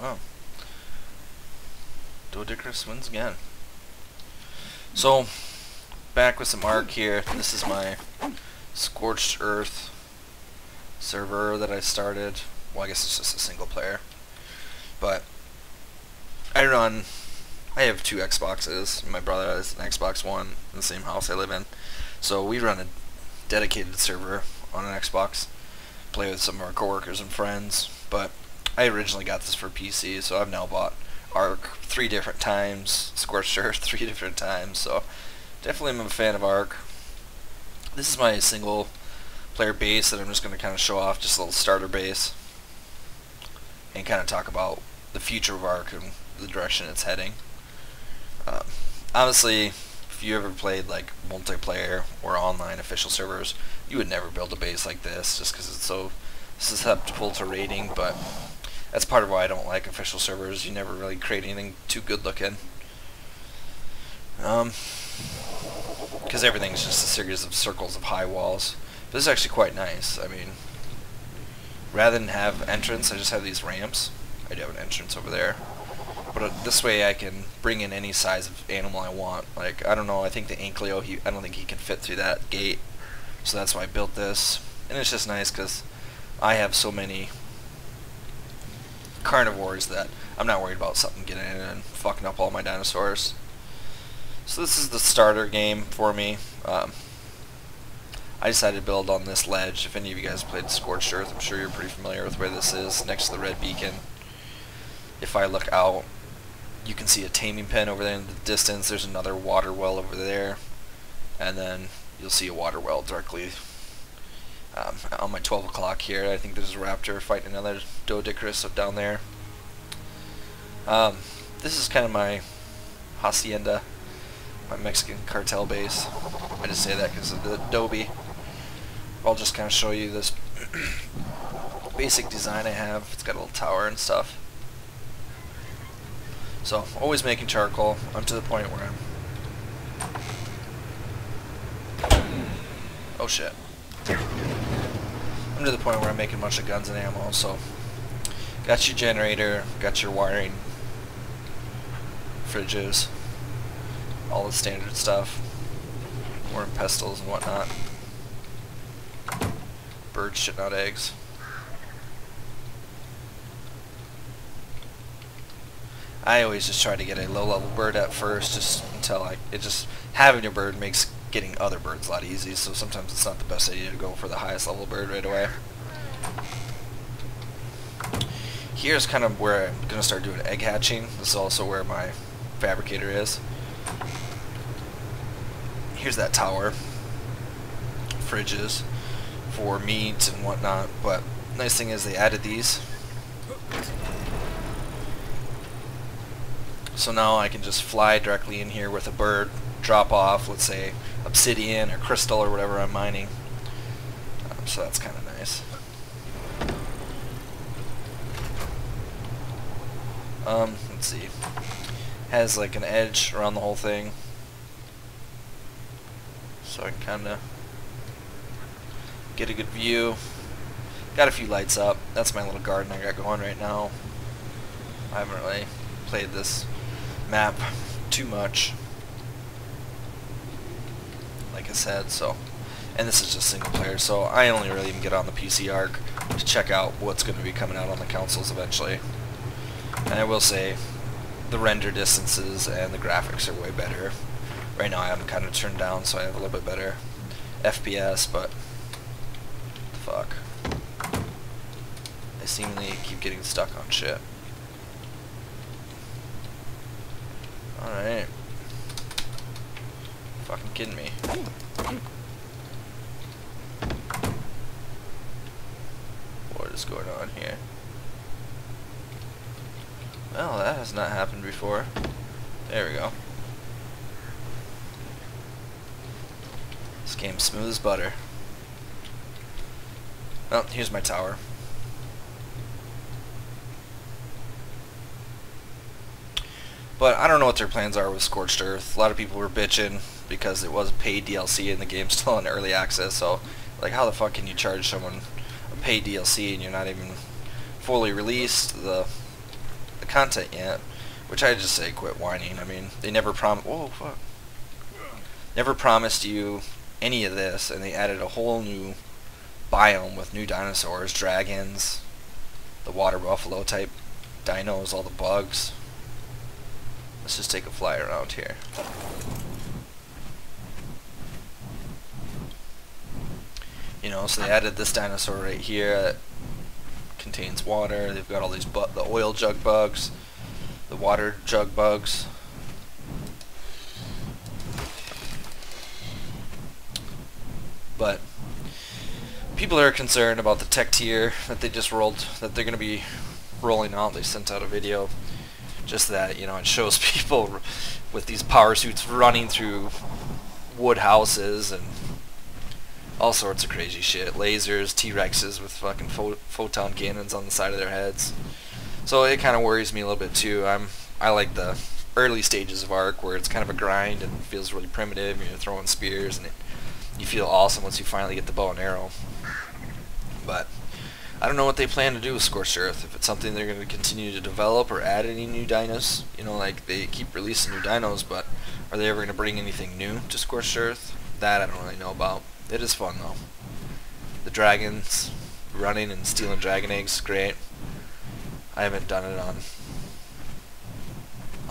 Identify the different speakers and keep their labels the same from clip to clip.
Speaker 1: Well, Dodicris wins again. So, back with some Ark here. This is my Scorched Earth server that I started. Well, I guess it's just a single player. But I have two Xboxes. My brother has an Xbox One in the same house I live in. So we run a dedicated server on an Xbox. Play with some of our coworkers and friends. But I originally got this for PC, so I've now bought Ark 3 different times, Scorched Earth 3 different times, so definitely I'm a fan of Ark. This is my single player base that I'm just going to kind of show off, just a little starter base, and kind of talk about the future of Ark and the direction it's heading. Honestly, if you ever played like multiplayer or online official servers, you would never build a base like this just because it's so susceptible to raiding, but that's part of why I don't like official servers. You never really create anything too good looking. Because everything's just a series of circles of high walls. But this is actually quite nice. I mean, rather than have entrance, I just have these ramps. I do have an entrance over there. But this way I can bring in any size of animal I want. Like, I don't know, I think the Ankylo, I don't think he can fit through that gate. So that's why I built this. And it's just nice because I have so many carnivores that I'm not worried about something getting in and fucking up all my dinosaurs. So this is the starter game for me. I decided to build on this ledge. If any of you guys played Scorched Earth, I'm sure you're pretty familiar with where this is, next to the red beacon. If I look out, you can see a taming pen over there in the distance. There's another water well over there, and then you'll see a water well directly on my 12 o'clock here. I think there's a raptor fighting another Dodicris down there. This is kind of my hacienda, my Mexican cartel base. I just say that because of the adobe. I'll just kind of show you this basic design I have. It's got a little tower and stuff. So, always making charcoal. I'm to the point where oh shit. I'm to the point where I'm making a bunch of guns and ammo, so got your generator, got your wiring, fridges, all the standard stuff, more pestles and whatnot, birds shitting out eggs. I always just try to get a low-level bird at first, just until having your bird makes getting other birds a lot easy, so sometimes it's not the best idea to go for the highest level bird right away. Here's kind of where I'm going to start doing egg hatching. This is also where my fabricator is. Here's that tower. Fridges for meat and whatnot, but nice thing is they added these. So now I can just fly directly in here with a bird, drop off, let's say, obsidian or crystal or whatever I'm mining. So that's kind of nice. Let's see. Has like an edge around the whole thing. So I can kind of get a good view. Got a few lights up. That's my little garden I got going right now. I haven't really played this map too much, like I said, so, and this is just single player, so I only really even get on the PC Ark to check out what's going to be coming out on the consoles eventually. And I will say the render distances and the graphics are way better. Right now I have them kind of turned down so I have a little bit better FPS, but fuck, I seemingly keep getting stuck on shit. Alright. Fucking kidding me. What is going on here? Well, that has not happened before. There we go. This game's smooth as butter. Well, here's my tower. But I don't know what their plans are with Scorched Earth. A lot of people were bitching because it was paid DLC and the game's still in early access, so like how the fuck can you charge someone a paid DLC and you're not even fully released? The content yet, which I just say quit whining. I mean, they never never promised you any of this, and they added a whole new biome with new dinosaurs, dragons, the water buffalo type dinos, all the bugs. Let's just take a fly around here. You know, so they added this dinosaur right here that contains water. They've got all these the oil jug bugs, the water jug bugs. But people are concerned about the tech tier that they just rolled, that they're going to be rolling out. They sent out a video just that, you know, it shows people with these power suits running through wood houses and all sorts of crazy shit. Lasers, T-Rexes with fucking photon cannons on the side of their heads. So it kind of worries me a little bit too. I like the early stages of Ark where it's kind of a grind and feels really primitive, and you're throwing spears and you feel awesome once you finally get the bow and arrow. But I don't know what they plan to do with Scorched Earth. If it's something they're going to continue to develop or add any new dinos. You know, like they keep releasing new dinos, but are they ever going to bring anything new to Scorched Earth? That I don't really know about. It is fun though. The dragons running and stealing dragon eggs, great. I haven't done it on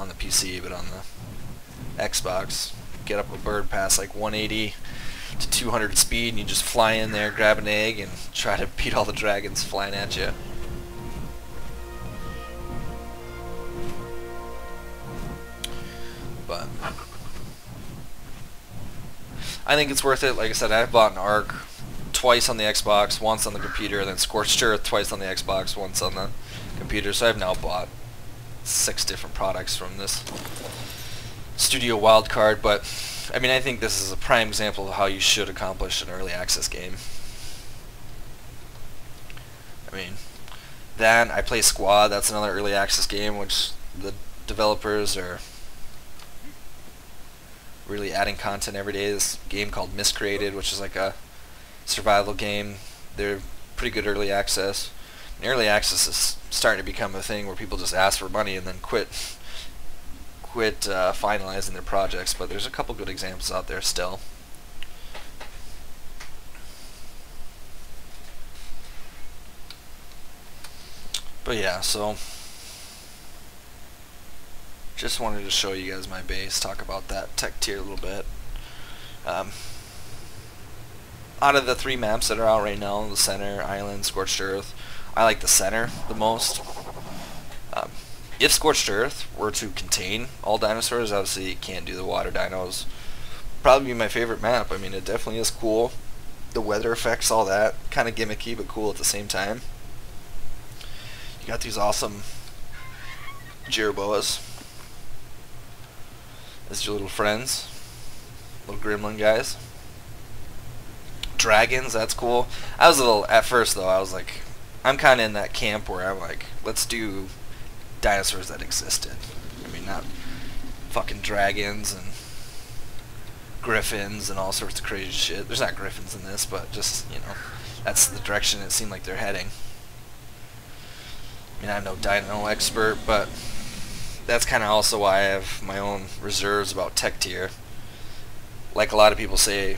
Speaker 1: the PC, but on the Xbox, get up a bird past like 180 to 200 speed, and you just fly in there, grab an egg, and try to beat all the dragons flying at you. But I think it's worth it. Like I said, I've bought an Ark twice on the Xbox, once on the computer, and then Scorched Earth twice on the Xbox, once on the computer. So I've now bought 6 different products from this Studio Wildcard. But I mean, I think this is a prime example of how you should accomplish an early access game. I mean, then I play Squad. That's another early access game, which the developers are really adding content every day. This game called Miscreated, which is like a survival game. They're pretty good early access. And early access is starting to become a thing where people just ask for money and then quit finalizing their projects, but there's a couple good examples out there still. But yeah, so just wanted to show you guys my base, talk about that tech tier a little bit. Out of the 3 maps that are out right now, the center, island, Scorched Earth, I like the center the most. If Scorched Earth were to contain all dinosaurs, obviously you can't do the water dinos. Probably be my favorite map. I mean, it definitely is cool. The weather effects, all that, kind of gimmicky but cool at the same time. You got these awesome Jerboas as your little friends, little gremlin guys. Dragons, that's cool. I was a little, at first though, I was like, I'm kind of in that camp where I'm like, let's do dinosaurs that existed. I mean, not fucking dragons and griffins and all sorts of crazy shit. There's not griffins in this, but just, you know, that's the direction it seemed like they're heading. I mean, I'm no dino expert, but that's kind of also why I have my own reserves about tech tier. Like a lot of people say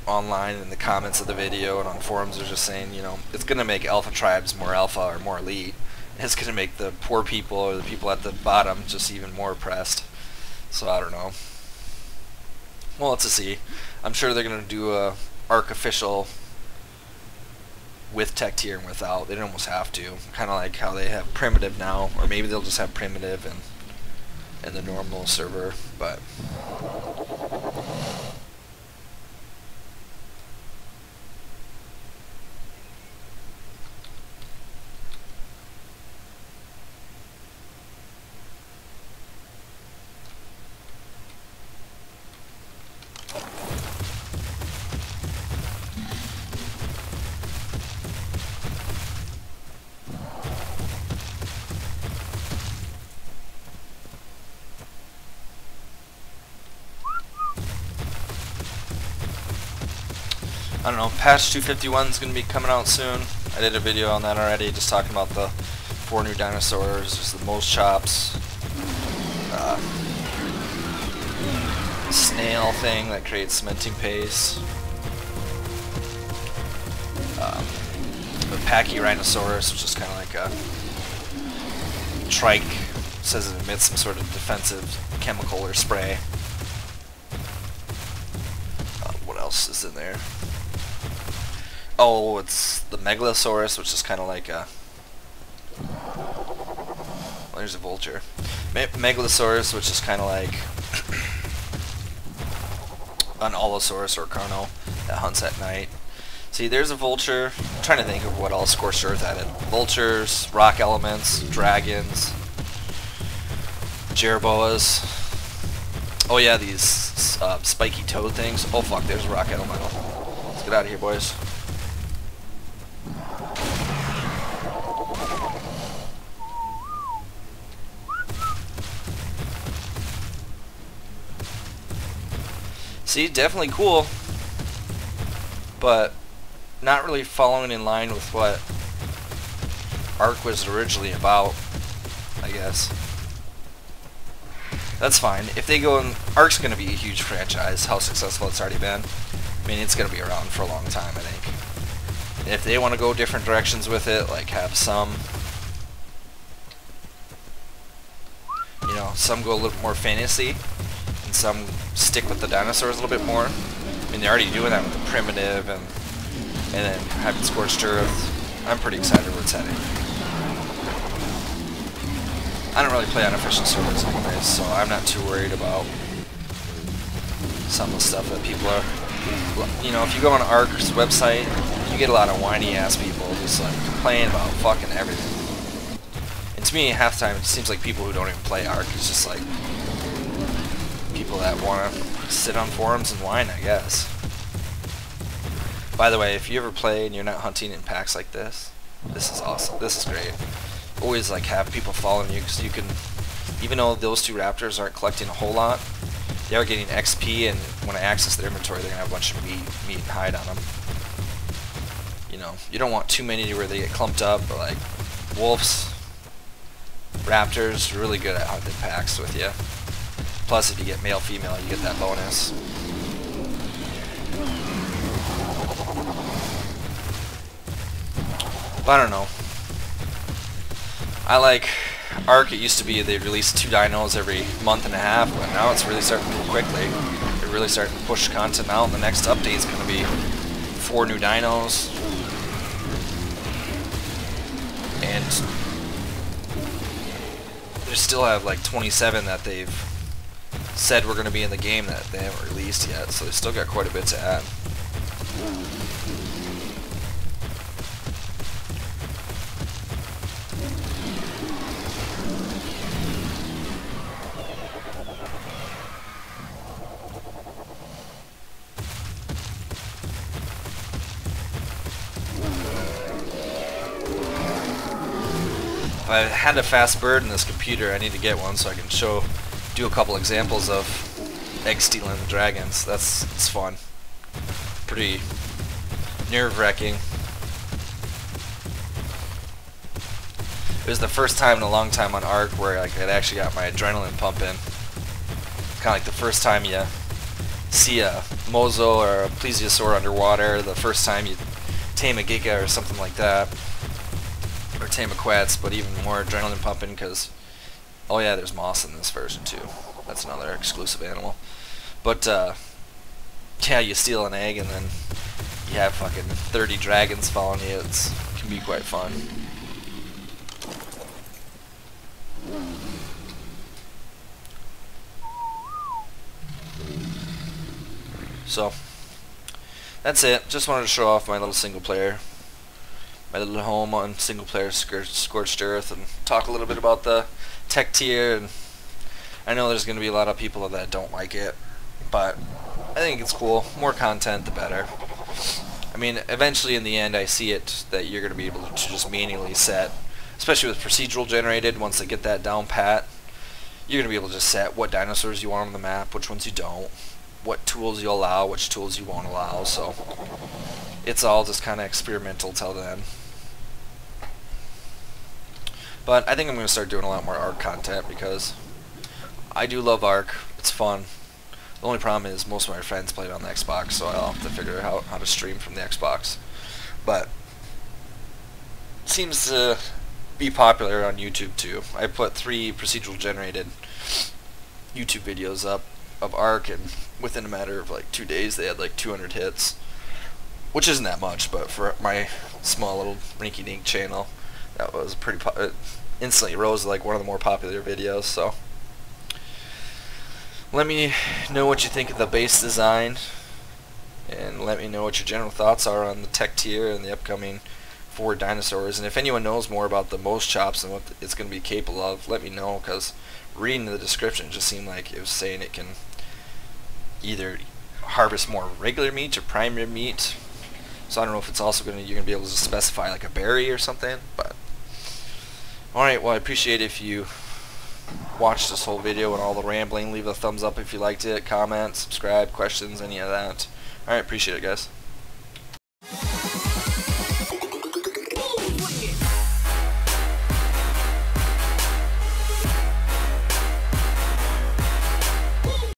Speaker 1: online in the comments of the video and on forums, they're just saying, you know, it's going to make alpha tribes more alpha or more elite. It's going to make the poor people or the people at the bottom just even more oppressed. So I don't know. Well, let's see. I'm sure they're going to do a Ark official with tech tier and without. They almost have to. Kind of like how they have primitive now, or maybe they'll just have primitive and the normal server. But I don't know, patch 251 is going to be coming out soon. I did a video on that already, just talking about the 4 new dinosaurs. There's the most chops. Snail thing that creates cementing paste. The Pachyrhinosaurus, which is kind of like a trike. Says it emits some sort of defensive chemical or spray. What else is in there? Oh, it's the Megalosaurus, which is kind of like a... Well, there's a vulture. Megalosaurus, which is kind of like an Allosaurus or Carno that hunts at night. See, there's a vulture. I'm trying to think of what all Scorched Earth added. Vultures, rock elements, dragons, jerboas. Oh yeah, these spiky toad things. Oh fuck, there's a rock elemental. Let's get out of here, boys. See, definitely cool, but not really following in line with what Ark was originally about, I guess. That's fine. If they go in, Ark's going to be a huge franchise, how successful it's already been. I mean, it's going to be around for a long time, I think. And if they want to go different directions with it, like have some, you know, some go a little more fantasy, and some stick with the dinosaurs a little bit more. I mean, they're already doing that with the primitive, and then having Scorched Earth. I'm pretty excited where it's heading. I don't really play on official servers anyways, so I'm not too worried about some of the stuff that people are... You know, if you go on Ark's website, you get a lot of whiny-ass people just like complaining about fucking everything. And to me, half the time, it seems like people who don't even play Ark. It's just like people that want to sit on forums and whine, I guess. By the way, if you ever play and you're not hunting in packs like this, this is awesome. This is great. Always like have people following you, because you can, even though those two raptors aren't collecting a whole lot, they are getting XP, and when I access their inventory, they're gonna have a bunch of meat and hide on them. You know, you don't want too many where they get clumped up, but like wolves, raptors, really good at hunting packs with you. Plus, if you get male female, you get that bonus. But I don't know. I like Ark. It used to be they'd release 2 dinos every month and a half, but now it's really starting to move quickly. They're really starting to push content out. The next update is going to be 4 new dinos, and they still have like 27 that they've said were going to be in the game that they haven't released yet. So they still got quite a bit to add. If I had a fast bird in this computer, I need to get one so I can do a couple examples of egg stealing dragons. It's fun. Pretty nerve-wracking. It was the first time in a long time on Ark where like I'd actually got my adrenaline pumping. Kind of like the first time you see a mozo or a plesiosaur underwater, the first time you tame a giga or something like that. Or tame a quetz, but even more adrenaline pumping because, oh yeah, there's moss in this version too. That's another exclusive animal. But yeah, you steal an egg and then you have fucking 30 dragons following you. It can be quite fun. So that's it. Just wanted to show off my little single player. My little home on single player Scorched Earth, and talk a little bit about the tech tier. And I know there's going to be a lot of people that don't like it, but I think it's cool. More content, the better. I mean, eventually in the end, I see it that you're going to be able to just manually set, especially with procedural generated. Once they get that down pat, you're going to be able to just set what dinosaurs you want on the map, which ones you don't, what tools you allow, which tools you won't allow. So it's all just kind of experimental till then. But I think I'm going to start doing a lot more Ark content because I do love Ark. It's fun. The only problem is most of my friends play it on the Xbox, so I'll have to figure out how to stream from the Xbox. But it seems to be popular on YouTube too. I put 3 procedural generated YouTube videos up of Ark, and within a matter of like 2 days they had like 200 hits, which isn't that much, but for my small little rinky-dink channel, that was pretty it instantly rose to like one of the more popular videos. So let me know what you think of the base design, and let me know what your general thoughts are on the tech tier and the upcoming 4 dinosaurs. And if anyone knows more about the most chops and what it's going to be capable of, let me know, because reading the description, it just seemed like it was saying it can either harvest more regular meat or prime rib meat. So I don't know if it's also you're going to be able to specify like a berry or something. But alright, well, I appreciate if you watched this whole video and all the rambling. Leave a thumbs up if you liked it, comment, subscribe, questions, any of that. Alright, appreciate it, guys.